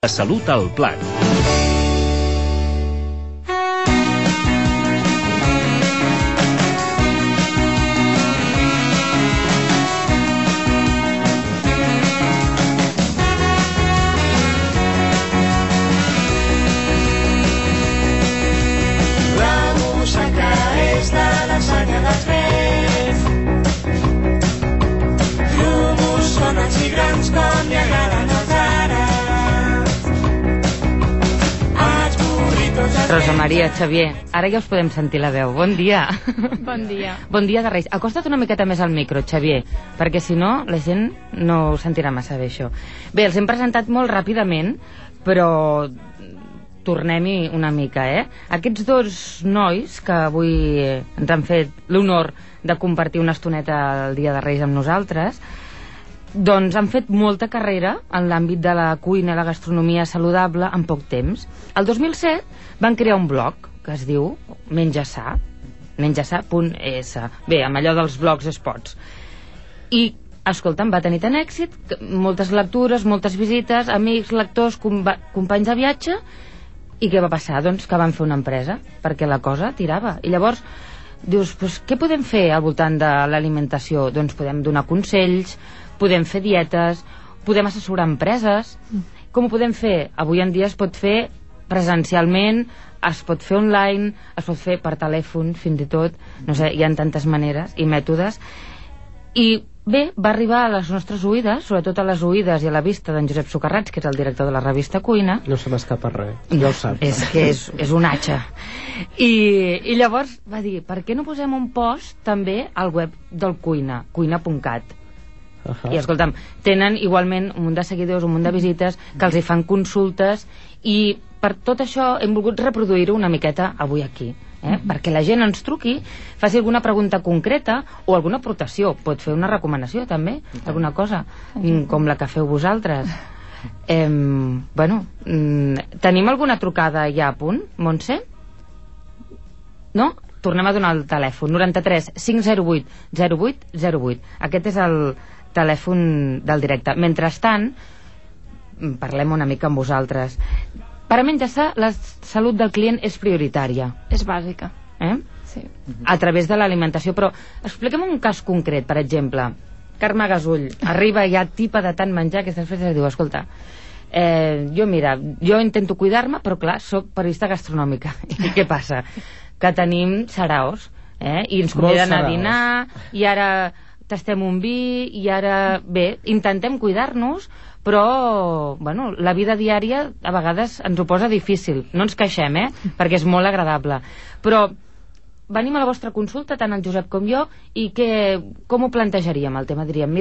Salut al Plat. La música és de la sanya dels vells. Llumos són els i grans com li agraden els àrabs. Els burritos... Rosa Maria, Xavier, ara ja us podem sentir la veu. Bon dia. Bon dia. Bon dia de Reis. Acosta't una miqueta més al micro, Xavier, perquè si no la gent no ho sentirà massa bé, això. Bé, els hem presentat molt ràpidament, però tornem-hi una mica, Aquests dos nois que avui ens han fet l'honor de compartir una estoneta el dia de Reis amb nosaltres, doncs han fet molta carrera en l'àmbit de la cuina i la gastronomia saludable en poc temps. El 2007 van crear un blog que es diu Menjasà, menjasà.es. Bé, amb allò dels blogs spots. I, escolta'm, va tenir tant èxit, moltes lectures, moltes visites, amics, lectors, companys de viatge. I què va passar? Doncs que van fer una empresa, perquè la cosa tirava. I llavors dius, doncs, què podem fer al voltant de l'alimentació? Doncs podem donar consells, podem fer dietes, podem assessorar empreses. Com ho podem fer? Avui en dia es pot fer presencialment, es pot fer online, es pot fer per telèfon, fins i tot, no sé, hi ha tantes maneres i mètodes. I bé, va arribar a les nostres oïdes, sobretot a les oïdes i a la vista d'en Josep Socarrats, que és el director de la revista Cuina. No se m'escapa res, ja ho saps. És que és un atxa. I llavors va dir, per què no posem un post també al web del Cuina, cuina.cat? I escolta'm, tenen igualment un munt de seguidors, un munt de visites, que els hi fan consultes, i per tot això hem volgut reproduir-ho una miqueta avui aquí, perquè la gent ens truqui, faci alguna pregunta concreta o alguna aportació, pot fer una recomanació també, alguna cosa com la que feu vosaltres. Tenim alguna trucada ja a punt, Montse? No? Tornem a donar el telèfon, 93 508 0808. Aquest és el telèfon del directe. Mentrestant, parlem una mica amb vosaltres. Per a Menjasà, la salut del client és prioritària. És bàsica. Sí. A través de l'alimentació. Però expliquem un cas concret, per exemple. Carme Gasull arriba ja tipa de tant menjar que després diu, escolta, jo intento cuidar-me, però clar, soc periodista gastronòmica. I què passa? Que tenim saraos, i ens conviden a dinar, i ara tastem un vi, i ara, bé, intentem cuidar-nos, però, bueno, la vida diària a vegades ens ho posa difícil. No ens queixem, perquè és molt agradable. Però venim a la vostra consulta, tant el Josep com jo, i com ho plantejaríem el tema? Diríem,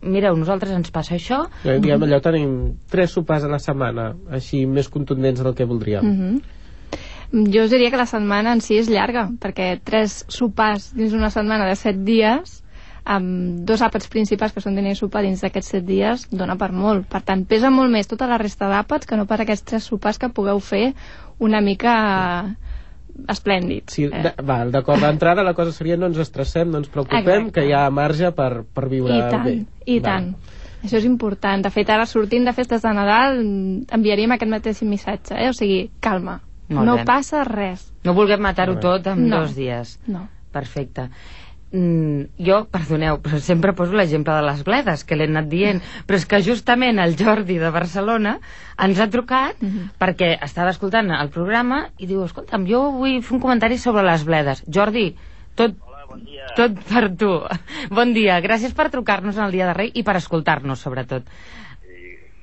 mireu, nosaltres ens passa això. Diguem, allò tenim 3 sopars a la setmana, així més contundents del que voldríem. Jo us diria que la setmana en si és llarga, perquè 3 sopars dins una setmana de 7 dies, amb 2 àpats principals que són dinar i sopar dins d'aquests 7 dies, dona per molt. Per tant, pesa molt més tota la resta d'àpats que no per aquests 3 sopars que pugueu fer una mica esplèndid. Sí, d'acord, d'entrada la cosa seria no ens estressem, no ens preocupem, que hi ha marge per viure bé. I tant. Això és important. De fet, ara sortint de festes de Nadal enviaríem aquest mateix missatge, o sigui, calma, no passa res. No vulguem matar-ho tot en 2 dies. No. Perfecte. Jo, perdoneu, però sempre poso l'exemple de les bledes, que l'he anat dient, però és que justament el Jordi de Barcelona ens ha trucat perquè estava escoltant el programa i diu, escolta'm, jo vull fer un comentari sobre les bledes. Jordi, tot per tu. Bon dia, gràcies per trucar-nos en el dia de Rei i per escoltar-nos, sobretot.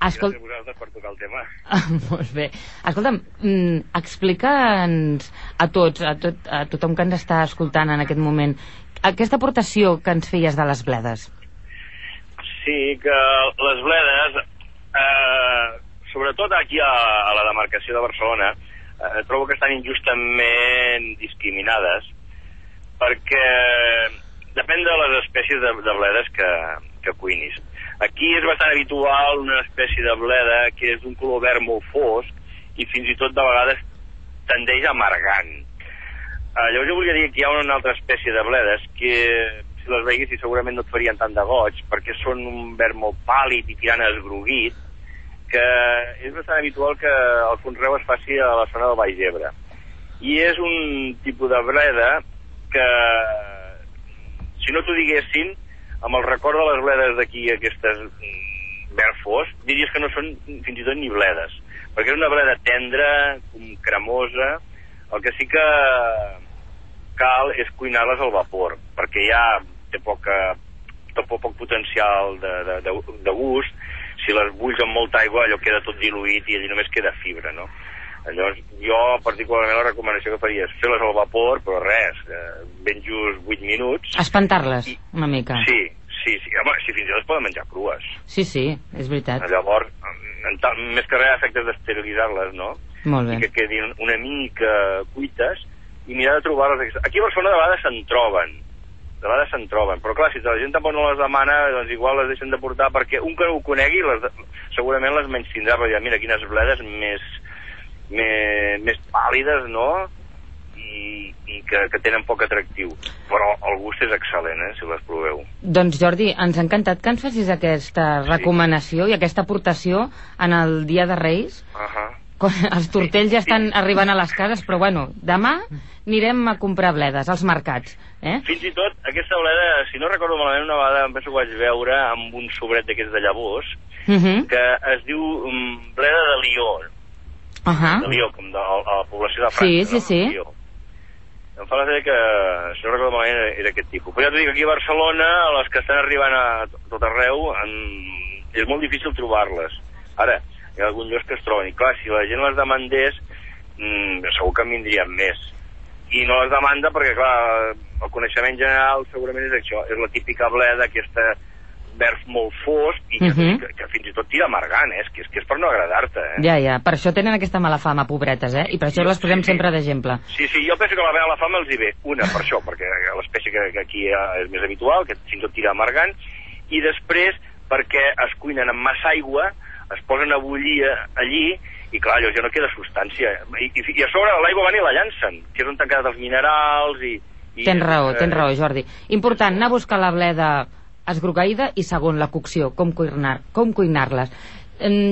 Gràcies a vosaltres per tocar el tema. Molt bé. Escolta'm, explica'ns a tots, a tothom que ens està escoltant en aquest moment, aquesta aportació que ens feies de les bledes. Sí, que les bledes, sobretot aquí a la demarcació de Barcelona, trobo que estan injustament discriminades, perquè depèn de les espècies de bledes que cuinis. Aquí és bastant habitual una espècie de bleda que és d'un color verd molt fosc i fins i tot de vegades tendeix a amargant. Llavors jo volia dir que hi ha una altra espècie de bledes que si les veiguessis segurament no et farien tant de goig perquè són un verd molt pàl·lid i tirant a esgroguit que és bastant habitual que el conreu es faci a la zona del Baix Ebre. I és un tipus de bleda que, si no t'ho diguessin, amb el record de les bledes d'aquí, aquestes verd fosc, diries que no són fins i tot ni bledes, perquè és una bleda tendra, cremosa. El que sí que cal és cuinar-les al vapor, perquè ja té poc potencial de gust. Si les bulls amb molta aigua, allò queda tot diluït i allà només queda fibra, no? Llavors, jo particularment la recomanació que faria és fer-les al vapor, però res, ben just 8 minuts. Espantar-les una mica. Sí. Home, si fins i tot es poden menjar crues. Sí, és veritat. Llavors, més que res, efectes d'esterilitzar-les, no? Molt bé. I que quedin una mica cuites i mirar de trobar-les. Aquí a Barcelona de vegades se'n troben, però clar, si la gent tampoc no les demana, doncs igual les deixen de portar, perquè un que no ho conegui segurament les menys tindrà, perquè mira quines bledes més pàl·lides, no? I que tenen poc atractiu, però el gust és excel·lent, si les proveu. Doncs Jordi, ens ha encantat que ens facis aquesta recomanació i aquesta aportació en el Dia de Reis. Els tortells ja estan arribant a les cases, però bueno, demà anirem a comprar bledes als mercats. Fins i tot aquesta bleda, si no recordo malament, una vegada em penso que vaig veure amb un sobret d'aquests de llavors, que es diu bleda de Lió. De Lió, com de la població de França. Sí. Em fa la idea que, si no recordo malament, era aquest tipus. Però ja t'ho dic, aquí a Barcelona, les que estan arribant a tot arreu, és molt difícil trobar-les. Ara, hi ha algun lloc que es troben, i clar, si la gent les demandés, segur que en vindrien més. I no les demanda perquè, clar, el coneixement general segurament és això, és la típica bleda, aquesta verd molt fosc i que fins i tot tira amargant, que és per no agradar-te. Ja, per això tenen aquesta mala fama, pobretes, i per això les posem sempre d'exemple. Sí, jo penso que la mala fama els hi ve, una, per això, perquè l'espècie que aquí és més habitual, que fins i tot tira amargant, i després perquè es cuinen amb massa aigua, es posen a bullir allí, i clar, allò ja no queda substància. I a sobre l'aigua van i la llancen, que és on han quedat els minerals i... Tens raó, Jordi. Important, anar a buscar la bleda esgrogueïda i segon, la cocció, com cuinar-les.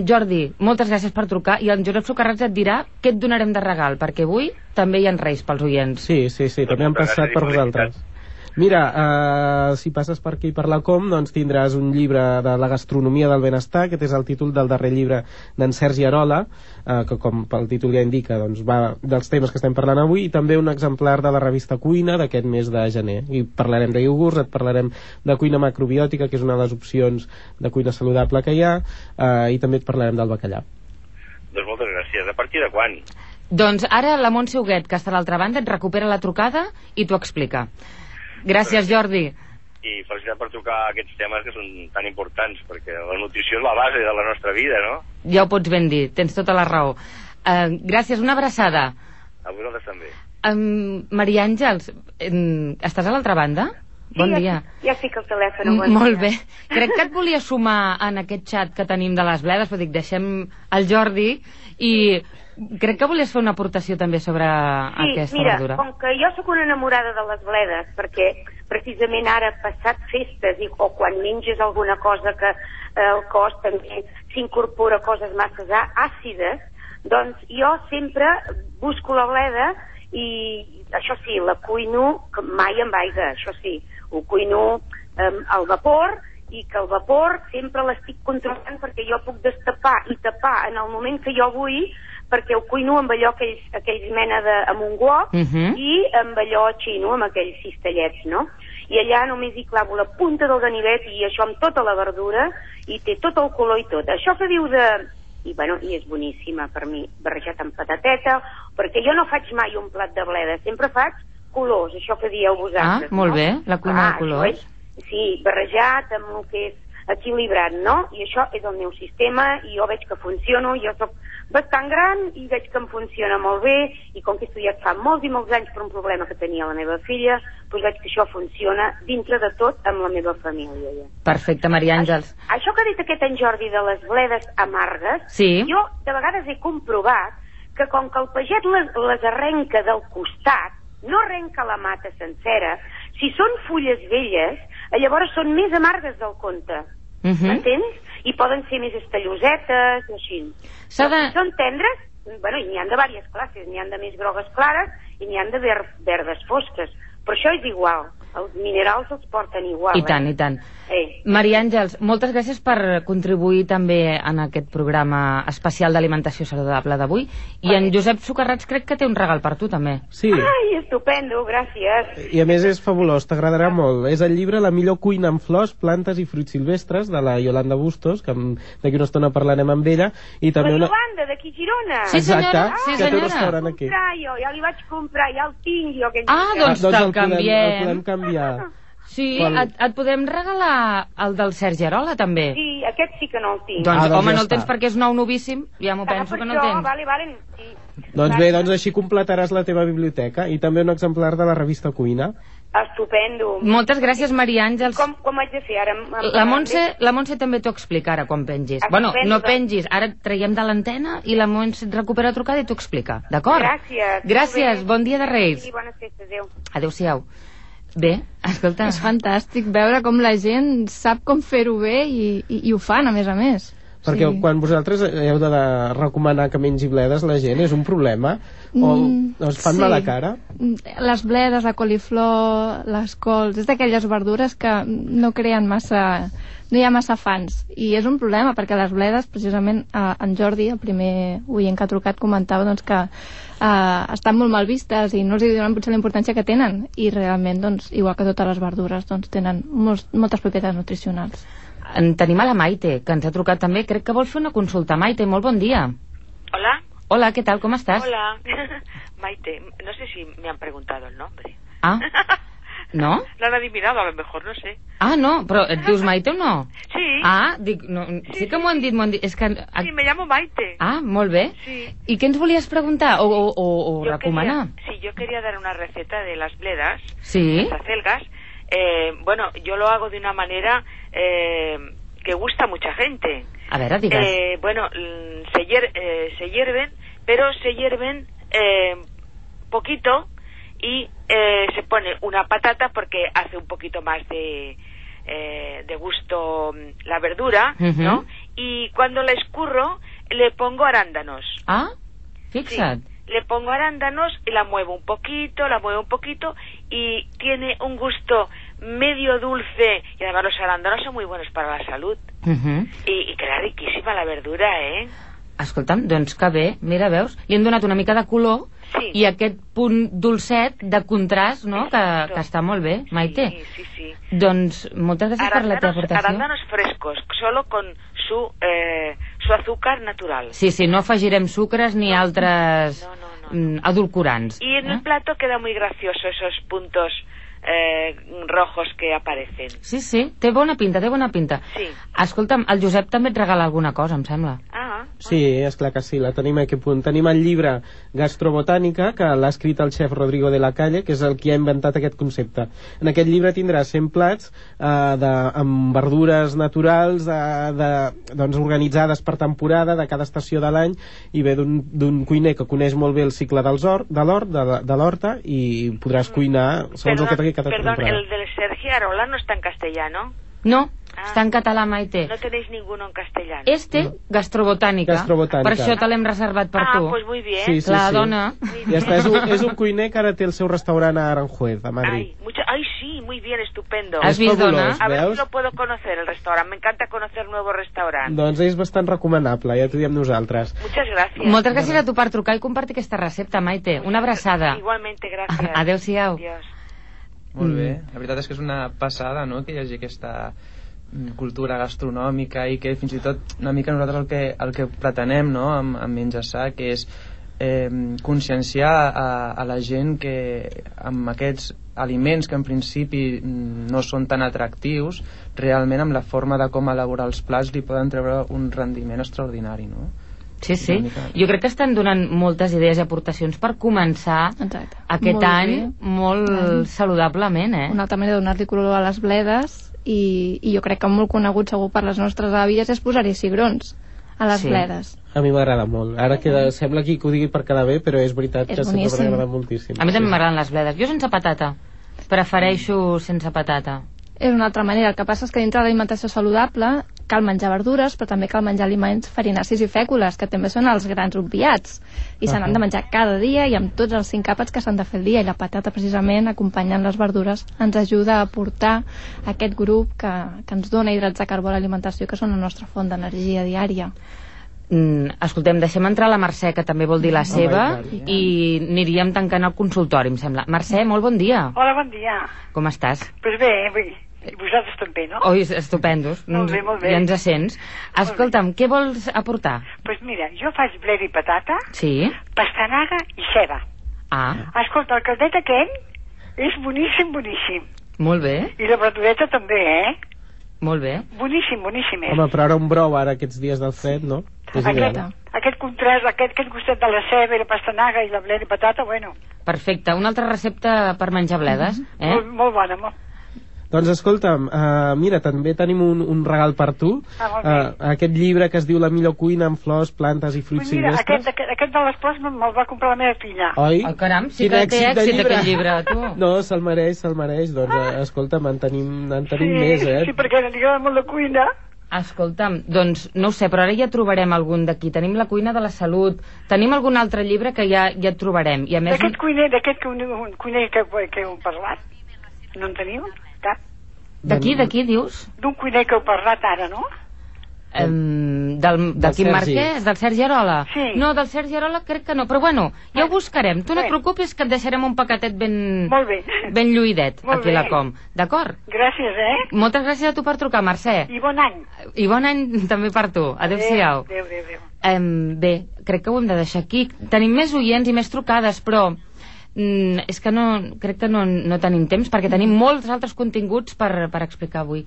Jordi, moltes gràcies per trucar i en Josep Socarrats et dirà què et donarem de regal, perquè avui també hi ha reis pels oients. Sí, també han passat per vosaltres. Mira, si passes per aquí per la Com, doncs tindràs un llibre de la gastronomia del benestar, que és el títol del darrer llibre d'en Sergi Arola, que com el títol ja indica, doncs va dels temes que estem parlant avui, i també un exemplar de la revista Cuina d'aquest mes de gener. I parlarem de iogurts, et parlarem de cuina macrobiòtica, que és una de les opcions de cuina saludable que hi ha, i també et parlarem del bacallà. Doncs moltes gràcies. A partir de quan? Doncs ara la Montse Huguet, que està a l'altra banda, et recupera la trucada i t'ho explica. Gràcies, Jordi. I felicitat per tocar aquests temes que són tan importants, perquè la nutrició és la base de la nostra vida, no? Ja ho pots ben dir, tens tota la raó. Gràcies, una abraçada. A vosaltres també. Maria Àngels, estàs a l'altra banda? Bon dia. Ja estic al telèfon. Molt bé. Crec que et volia sumar en aquest xat que tenim de les bledes, però dic, deixem el Jordi, i crec que volies fer una aportació també sobre aquesta verdura. Com que jo sóc una enamorada de les bledes, perquè precisament ara, passat festes, o quan menges alguna cosa que el cos també s'incorpora coses massa àcides, doncs jo sempre busco la bleda i, això sí, la cuino mai amb aigua, això sí, ho cuino al vapor, i que el vapor sempre l'estic controlant perquè jo puc destapar i tapar en el moment que jo vull, perquè ho cuino amb allò aquells mena amb un guoc i amb allò xino, amb aquells cistellets, no? I allà només hi clavo la punta del ganivet i això amb tota la verdura i té tot el color i tot. Això que diu de... I és boníssima per mi, barrejat amb patateta, perquè jo no faig mai un plat de bleda, sempre faig colors, això que dieu vosaltres. Molt bé, la cuina de colors. Sí, barrejat amb el que és equilibrat, no? I això és el meu sistema i jo veig que funciona, jo soc bastant gran i veig que em funciona molt bé, i com que he estudiat fa molts i molts anys per un problema que tenia la meva filla, doncs veig que això funciona dintre de tot amb la meva família. Ja. Perfecte, Maria Àngels. Això que ha dit aquest en Jordi de les bledes amargues, jo de vegades he comprovat que com que el pagès les arrenca del costat, no arrenca la mata sencera, si són fulles velles, llavors són més amargues del compte. M'entens? i poden ser més estallosetes, així. Són tendres, bueno, i n'hi ha de diverses classes, n'hi ha de més grogues clares i n'hi ha de verdes fosques, però això és igual. Els minerals els porten igual. I tant, i tant. Maria Àngels, moltes gràcies per contribuir també en aquest programa especial d'alimentació saludable d'avui. I en Josep Socarrats crec que té un regal per tu també. Sí. Ai, estupendo, gràcies. I a més és fabulós, t'agradarà molt. És el llibre La millor cuina amb flors, plantes i fruits silvestres, de la Yolanda Bustos, que d'aquí una estona parlarem amb ella. I també la Yolanda, d'aquí Girona. Sí, senyora. Exacte, que té un restaurant aquí. Ja li vaig comprar, ja el tinc jo. Doncs te'l canviem. El podem canviar. Sí, et podem regalar el del Sergi Arola, també. Sí, aquest sí que no el tinc. Doncs, home, ja no el tens està. perquè és nou novíssim, ja m'ho penso que no el tens. Vale, sí. Doncs bé, doncs així completaràs la teva biblioteca i també un exemplar de la revista Cuina. Estupendo. Moltes gràcies, Maria Àngels. Com haig de fer ara? La Montse també t'ho explica ara quan pengis. Bueno, no pengis, ara et traiem de l'antena i la Montse et recupera trucada i t'ho explica, d'acord? Gràcies, bon dia de Reis. I bones festes, adéu. Adéu-siau. Bé, escolta... És fantàstic veure com la gent sap com fer-ho bé i ho fan, a més. Perquè quan vosaltres heu de recomanar que mengi bledes la gent, és un problema? O es fan mala cara? Les bledes, la coliflor, les cols, és d'aquelles verdures que no creen massa... No hi ha massa fans, i és un problema perquè les bledes, precisament en Jordi, el primer oient que ha trucat, comentava doncs, que estan molt mal vistes i no els donen potser la importància que tenen, i realment, doncs, igual que totes les verdures, doncs, tenen moltes propietats nutricionals. Tenim a la Maite, que ens ha trucat també, crec que vol fer una consulta. Maite, molt bon dia. Hola. Hola, ¿qué tal? ¿Cómo estás? Hola. Maite, no sé si me han preguntado el nombre. Ah, ¿no? Lo han adivinado, a lo mejor, no sé. Ah, no, però et dius Maite o no? Sí. Ah, dic, no, sí que m'ho han dit. És que... Sí, me llamo Maite. Ah, molt bé. Sí. I què ens volies preguntar o recomanar? Yo quería dar una receta de las bledas, sí, las acelgas. Bueno, yo lo hago de una manera que gusta a mucha gente. A ver, digas. Bueno, se hierven, pero se hierven poquito y se pone una patata porque hace un poquito más de gusto la verdura, ¿no? Y cuando la escurro le pongo arándanos. Ah, fixa't. Sí, le pongo arándanos y la muevo un poquito y tiene un gusto medio dulce, y además los arándanos son muy buenos para la salud. Y queda riquísima la verdura, ¿eh? Escolta'm, doncs que bé, mira, veus? Li hem donat una mica de color, sí, i aquest punt dolcet de contrast, no?, que està molt bé, Maite. Sí. Doncs moltes gràcies per la teva aportació. Arándanos frescos, solo con su azúcar natural. Sí, no afegirem sucres ni altres edulcorants. Y en el plato queda muy gracioso esos puntos rojos que aparecen. Sí, té bona pinta. Sí. Escolta'm, el Josep també et regala alguna cosa, em sembla. Sí, esclar que sí, la tenim a aquest punt. Tenim el llibre Gastrobotànica, que l'ha escrit el xef Rodrigo de la Calle, que és el qui ha inventat aquest concepte. En aquest llibre tindràs 100 plats amb verdures naturals, doncs organitzades per temporada de cada estació de l'any, i ve d'un cuiner que coneix molt bé el cicle de l'horta, i podràs cuinar segons el que t'hagi cada temporada. Perdón, el del Sergi Arola no está en castellano. No, està en català, Maite. No tenéis ninguno en castellano. Gastrobotànica. Per això te l'hem reservat per tu. Ah, pues muy bien. Sí, la dona. Ja està, és un cuiner que ara té el seu restaurant a Aranjuez, a Madrid. Ay, sí, muy bien, estupendo. Has vist, dona? A ver si lo puedo conocer, el restaurant. Me encanta conocer nuevos restaurantes. Doncs és bastant recomanable, ja t'ho diem nosaltres. Muchas gracias. Moltes gràcies a tu per trucar i compartir aquesta recepta, Maite. Una abraçada. Igualmente, gracias. Adéu-siau. Adiós. Molt bé, la veritat és que és una passada, no?, que hi hagi aquesta cultura gastronòmica, i que fins i tot una mica nosaltres el que pretenem, no?, amb Menja Sa, que és conscienciar a la gent que amb aquests aliments que en principi no són tan atractius, realment amb la forma de com elaborar els plats li poden treure un rendiment extraordinari, no? Sí. Jo crec que estan donant moltes idees i aportacions per començar aquest any molt saludablement, Una altra manera de donar-li color a les bledes, i jo crec que molt conegut segur per les nostres àvies és posar-hi cigrons a les bledes. A mi m'agrada molt. Ara sembla aquí que ho digui per quedar bé, però és veritat que sempre m'agrada moltíssim. A mi també m'agraden les bledes. Jo sense patata. Prefereixo sense patata. És una altra manera. El que passa és que dintre de l'alimentació saludable cal menjar verdures, però també cal menjar aliments farinacis i fècules, que també són els grans obviats, i se n'han de menjar cada dia i amb tots els 5 àpats que s'han de fer el dia, i la patata precisament, acompanyant les verdures, ens ajuda a aportar aquest grup que ens dona hidrats de carbó a l'alimentació, que són la nostra font d'energia diària. Escoltem, deixem entrar la Mercè, que també vol dir la seva, i aniríem tancant el consultori, em sembla. Mercè, molt bon dia. Hola, bon dia. Com estàs? Pues bé, i vosaltres també, no? Oi, estupendos. Molt bé, molt bé. Ja ens sents. Escolta'm, què vols aportar? Pues mira, jo faig bleda i patata, Sí? pastanaga i ceba. Ah, Escolta, el caldet aquell és boníssim, boníssim. molt bé, I la verdureta també, molt bé. Boníssim, boníssim és. Home, però ara un brou, ara aquests dies del fred, no? És ideal. Aquest contrast, aquest gustet de la ceba i la pastanaga i la bleda i patata, bueno, Perfecte. Una altra recepta per menjar bledes, molt bona, molt. Doncs escolta'm, mira, també tenim un regal per tu. Molt bé. Aquest llibre que es diu La millor cuina amb flors, plantes i fruits Pues mira, silvestres. aquest de les flors me'l va comprar la meva filla. Oi? Oh, caram, sí Quin que té èxit de èxit llibre. aquest llibre, tu. No, se'l mereix. Doncs, escolta'm, en tenim més, Sí, perquè li agrada molt la cuina. Escolta'm, doncs no ho sé, però ara ja trobarem algun d'aquí. Tenim la cuina de la salut, tenim algun altre llibre que ja trobarem. I a més... D'aquest cuiner un cuiner que heu parlat, no en teniu cap? D'aquí, dius? D'un cuiner que heu parlat ara, no? Del Quim Marquès, del Sergi Arola? Sí. No, del Sergi Arola crec que no, però bueno, ja ho buscarem. Tu no et preocupis que et deixarem un paquetet ben lluïdet aquí a la Com. D'acord? Gràcies, Moltes gràcies a tu per trucar, Mercè. I bon any. I bon any també per tu. Adéu-siau. Adéu. Bé, crec que ho hem de deixar aquí. Tenim més oients i més trucades, però és que crec que no tenim temps, perquè tenim molts altres continguts per explicar avui.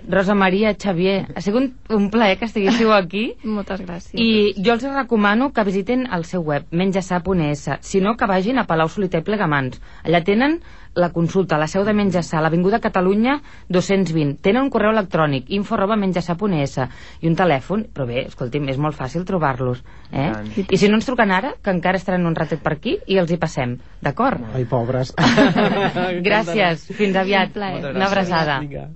Rosa Maria, Xavier, ha sigut un plaer que estiguéssiu aquí. Moltes gràcies. I jo els recomano que visitin el seu web, menjassar.es, si no que vagin a Palau Solità i Plegamans. Allà tenen la consulta, la seu de Menjassar, l'Avinguda Catalunya 220. Tenen un correu electrònic, info@menjassar.es, i un telèfon, però bé, escolti'm, és molt fàcil trobar-los. I si no ens truquen ara, que encara estaran un ratet per aquí, i els hi passem, d'acord? Ai, pobres. Gràcies, fins aviat. Una abraçada. Vinga.